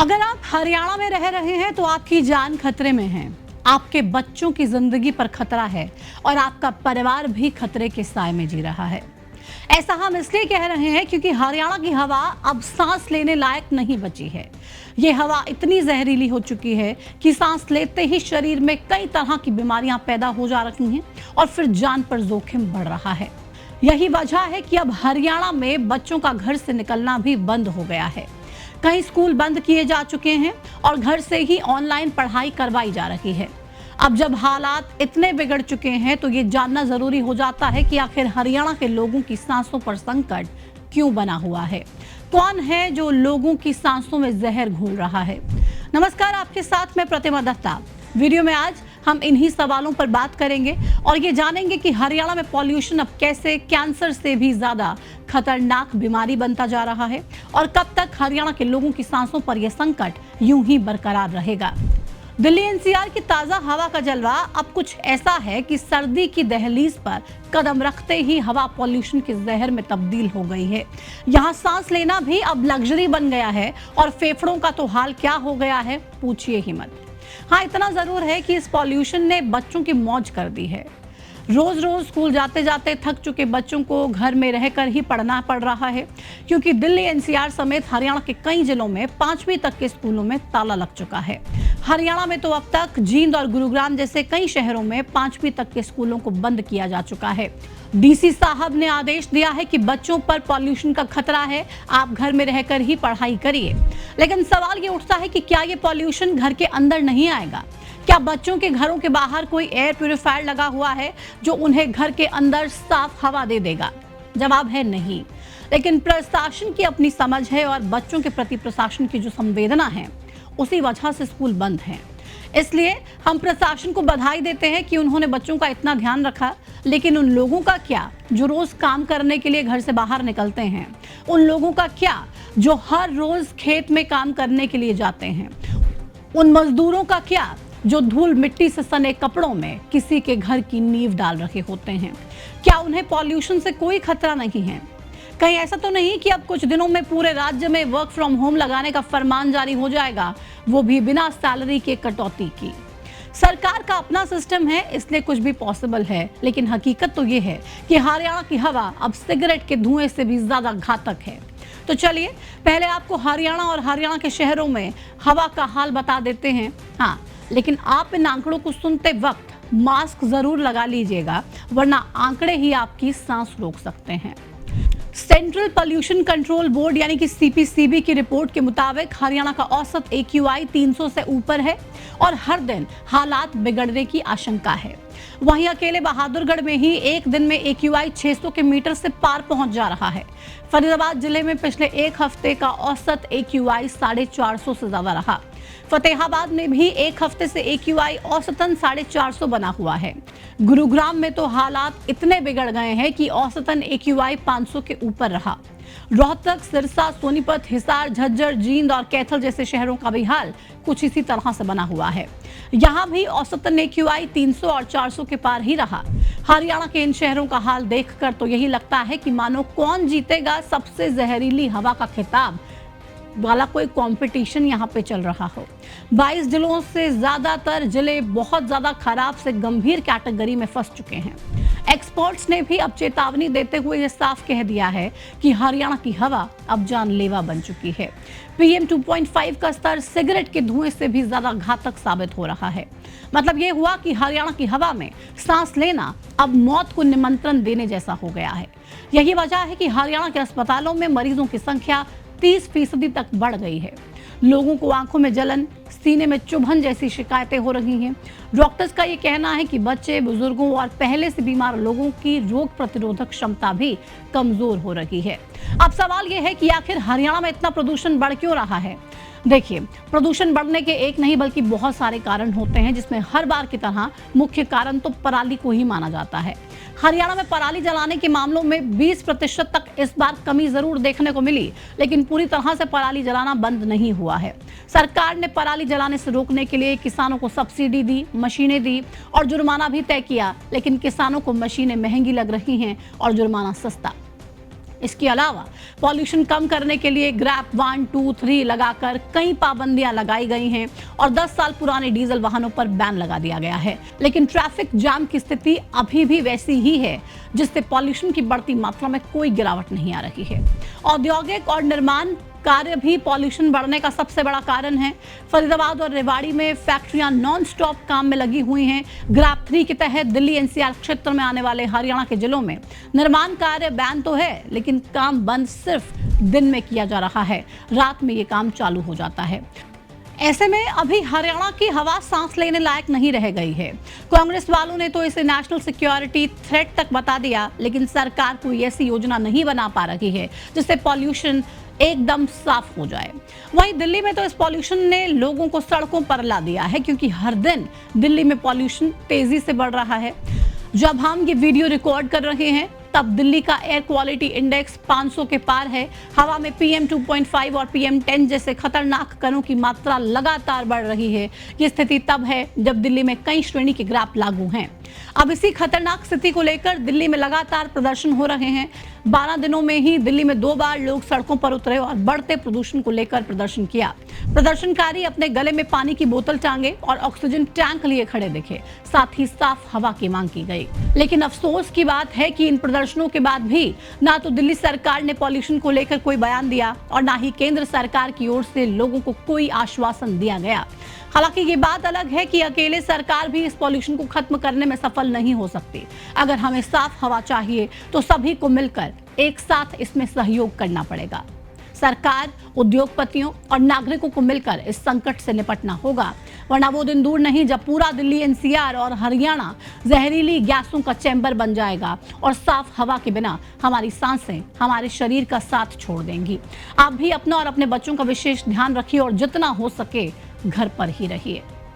अगर आप हरियाणा में रह रहे हैं तो आपकी जान खतरे में है, आपके बच्चों की जिंदगी पर खतरा है और आपका परिवार भी खतरे के साए में जी रहा है। ऐसा हम इसलिए कह रहे हैं क्योंकि हरियाणा की हवा अब सांस लेने लायक नहीं बची है। ये हवा इतनी जहरीली हो चुकी है कि सांस लेते ही शरीर में कई तरह की बीमारियां पैदा हो जा रही हैं और फिर जान पर जोखिम बढ़ रहा है। यही वजह है कि अब हरियाणा में बच्चों का घर से निकलना भी बंद हो गया है। कई स्कूल बंद किए जा चुके हैं और घर से ही ऑनलाइन पढ़ाई करवाई जा रही है। अब जब हालात इतने बिगड़ चुके हैं तो ये जानना जरूरी हो जाता है कि आखिर हरियाणा के लोगों की सांसों पर संकट क्यों बना हुआ है। कौन है जो लोगों की सांसों में जहर घोल रहा है। नमस्कार, आपके साथ मैं प्रतिमा दत्ता। वीडियो में आज हम इन्हीं सवालों पर बात करेंगे और ये जानेंगे कि हरियाणा में पॉल्यूशन अब कैसे कैंसर से भी ज्यादा खतरनाक बीमारी बनता जा रहा है और कब तक हरियाणा के लोगों की सांसों पर यह संकट यूं ही बरकरार रहेगा। दिल्ली एनसीआर की ताजा हवा का जलवा अब कुछ ऐसा है कि सर्दी की दहलीज पर कदम रखते ही हवा पॉल्यूशन के जहर में तब्दील हो गई है। यहाँ सांस लेना भी अब लग्जरी बन गया है और फेफड़ों का तो हाल क्या हो गया है, पूछिए ही मत। हाँ, इतना जरूर है कि इस पॉल्यूशन ने बच्चों की मौज कर दी है। रोज रोज स्कूल जाते जाते थक चुके बच्चों को घर में रहकर ही पढ़ना पड़ रहा है क्योंकि दिल्ली एनसीआर समेत हरियाणा के कई जिलों में 5वीं तक के स्कूलों में ताला लग चुका है। हरियाणा में तो अब तक जींद और गुरुग्राम जैसे कई शहरों में 5वीं तक के स्कूलों को बंद किया जा चुका है। डीसी साहब ने आदेश दिया है कि बच्चों पर पॉल्यूशन का खतरा है, आप घर में रहकर ही पढ़ाई करिए। लेकिन सवाल ये उठता है कि क्या ये पॉल्यूशन घर के अंदर नहीं आएगा? क्या बच्चों के घरों के बाहर कोई एयर प्यूरिफायर लगा हुआ है जो उन्हें घर के अंदर साफ हवा दे देगा? जवाब है नहीं। लेकिन प्रशासन की अपनी समझ है और बच्चों के प्रति प्रशासन की जो संवेदना है उसी वजह से स्कूल बंद हैं। इसलिए हम प्रशासन को बधाई देते हैं कि उन्होंने बच्चों का इतना ध्यान रखा। लेकिन उन लोगों का क्या जो रोज काम करने के लिए घर से बाहर निकलते हैं? उन लोगों का क्या जो हर रोज खेत में काम करने के लिए जाते हैं? उन मजदूरों का क्या जो धूल मिट्टी से सने कपड़ों में किसी के घर की नींव डाल रहे होते हैं? क्या उन्हें पॉल्यूशन से कोई खतरा नहीं है? कहीं ऐसा तो नहीं कि अब कुछ दिनों में पूरे राज्य में वर्क फ्रॉम होम लगाने का फरमान जारी हो जाएगा, वो भी बिना सैलरी के कटौती की। सरकार का अपना सिस्टम है इसलिए कुछ भी पॉसिबल है, लेकिन हकीकत तो ये है कि हरियाणा की हवा अब सिगरेट के धुएं से भी ज्यादा घातक है। तो चलिए पहले आपको हरियाणा और हरियाणा के शहरों में हवा का हाल बता देते हैं। हाँ, लेकिन आप इन आंकड़ों को सुनते वक्त मास्क जरूर लगा लीजिएगा, वरना आंकड़े ही आपकी सांस रोक सकते हैं। सेंट्रल पॉल्यूशन कंट्रोल बोर्ड यानी कि सीपीसीबी की रिपोर्ट के मुताबिक हरियाणा का औसत AQI 300 से ऊपर है और हर दिन हालात बिगड़ने की आशंका है। वहीं अकेले बहादुरगढ़ में ही एक दिन में AQI 600 के मीटर से पार पहुंच जा रहा है। फरीदाबाद जिले में पिछले एक हफ्ते का औसत AQI 450 से ज्यादा रहा। फतेहाबाद में भी एक हफ्ते से AQI औसतन 450 बना हुआ है। गुरुग्राम में तो हालात इतने बिगड़ गए हैं कि औसतन AQI 500 के ऊपर रहा। रोहतक, सिरसा, सोनीपत, हिसार, झज्जर, जींद और कैथल जैसे शहरों का भी हाल कुछ इसी तरह से बना हुआ है। यहाँ भी औसतन AQI 300 और 400 के पार ही रहा। हरियाणा के इन शहरों का हाल देखकर तो यही लगता है कि मानो कौन जीतेगा सबसे जहरीली हवा का खिताब वाला कोई कंपटीशन यहाँ पे चल रहा हो। 22 जिलों से ज्यादातर जिले बहुत ज्यादा खराब से गंभीर कैटेगरी में फंस चुके हैं। एक्सपर्ट्स ने भी अब चेतावनी देते हुए यह साफ कह दिया है कि हरियाणा की हवा अब जानलेवा बन चुकी है। PM 2.5 का स्तर सिगरेट के धुएं से भी ज्यादा घातक साबित हो रहा है। मतलब ये हुआ कि हरियाणा की हवा में सांस लेना अब मौत को निमंत्रण देने जैसा हो गया है। यही वजह है कि हरियाणा के अस्पतालों में मरीजों की संख्या 30% तक बढ़ गई है। लोगों को आंखों में जलन, सीने में चुभन जैसी शिकायतें हो रही हैं। डॉक्टर्स का ये कहना है कि बच्चे, बुजुर्गों और पहले से बीमार लोगों की रोग प्रतिरोधक क्षमता भी कमजोर हो रही है। अब सवाल ये है कि आखिर हरियाणा में इतना प्रदूषण बढ़ क्यों रहा है? देखिए, प्रदूषण बढ़ने के एक नहीं बल्कि बहुत सारे कारण होते हैं, जिसमें हर बार की तरह मुख्य कारण तो पराली को ही माना जाता है। हरियाणा में पराली जलाने के मामलों में 20% तक इस बार कमी जरूर देखने को मिली, लेकिन पूरी तरह से पराली जलाना बंद नहीं हुआ है। सरकार ने पराली जलाने से रोकने के लिए किसानों को सब्सिडी दी, मशीनें दी और जुर्माना भी तय किया, लेकिन किसानों को मशीनें महंगी लग रही हैं और जुर्माना सस्ता। इसके अलावा पॉल्यूशन कम करने के लिए ग्रैप 1, 2, 3 लगाकर कई पाबंदियां लगाई गई हैं और 10 साल पुराने डीजल वाहनों पर बैन लगा दिया गया है। लेकिन ट्रैफिक जाम की स्थिति अभी भी वैसी ही है, जिससे पॉल्यूशन की बढ़ती मात्रा में कोई गिरावट नहीं आ रही है। औद्योगिक और निर्माण कार्य भी पॉल्यूशन बढ़ने का सबसे बड़ा कारण है। फरीदाबाद और रेवाड़ी में फैक्ट्रियां नॉन स्टॉप काम में लगी हुई हैं। ग्रैप 3 के तहत दिल्ली एनसीआर क्षेत्र में आने वाले हरियाणा के जिलों में निर्माण कार्य बैन तो है, लेकिन काम बंद सिर्फ दिन में किया जा रहा है, रात में ये काम चालू हो जाता है। ऐसे में अभी हरियाणा की हवा सांस लेने लायक नहीं रह गई है। कांग्रेस वालों ने तो इसे नेशनल सिक्योरिटी थ्रेट तक बता दिया, लेकिन सरकार कोई ऐसी योजना नहीं बना पा रही है जिससे पॉल्यूशन एकदम साफ हो जाए। वहीं दिल्ली में तो इस पॉल्यूशन ने लोगों को सड़कों पर ला दिया है, क्योंकि हर दिन दिल्ली में पॉल्यूशन तेजी से बढ़ रहा है। जब हम ये वीडियो रिकॉर्ड कर रहे हैं तब दिल्ली का एयर क्वालिटी इंडेक्स 500 के पार है। हवा में PM 2.5 और PM 10 जैसे खतरनाक कणों की मात्रा लगातार बढ़ रही है। ये स्थिति तब है जब दिल्ली में कई श्रेणी के ग्राफ लागू हैं। अब इसी खतरनाक स्थिति को लेकर दिल्ली में लगातार प्रदर्शन हो रहे हैं। 12 दिनों में ही दिल्ली में 2 बार लोग सड़कों पर उतरे और बढ़ते प्रदूषण को लेकर प्रदर्शन किया। प्रदर्शनकारी अपने गले में पानी की बोतल टांगे और ऑक्सीजन टैंक लिए खड़े दिखे। साथ ही साफ हवा की मांग की गई। लेकिन अफसोस की बात है कि इन प्रदर्शनों के बाद भी ना तो दिल्ली सरकार ने पॉल्यूशन को लेकर कोई बयान दिया और ना ही केंद्र सरकार की ओर से लोगों को कोई आश्वासन दिया गया। हालांकि ये बात अलग है कि अकेले सरकार भी इस पॉल्यूशन को खत्म करने में सफल नहीं हो सकती। अगर हमें साफ हवा चाहिए तो सभी को मिलकर एक साथ इसमें सहयोग करना पड़ेगा। सरकार, उद्योगपतियों और नागरिकों को मिलकर इस संकट से निपटना होगा, वरना वो दिन दूर नहीं जब पूरा दिल्ली एनसीआर और हरियाणा जहरीली गैसों का चैम्बर बन जाएगा और साफ हवा के बिना हमारी सांसें हमारे शरीर का साथ छोड़ देंगी। आप भी अपना और अपने बच्चों का विशेष ध्यान रखिए और जितना हो सके घर पर ही रहिए।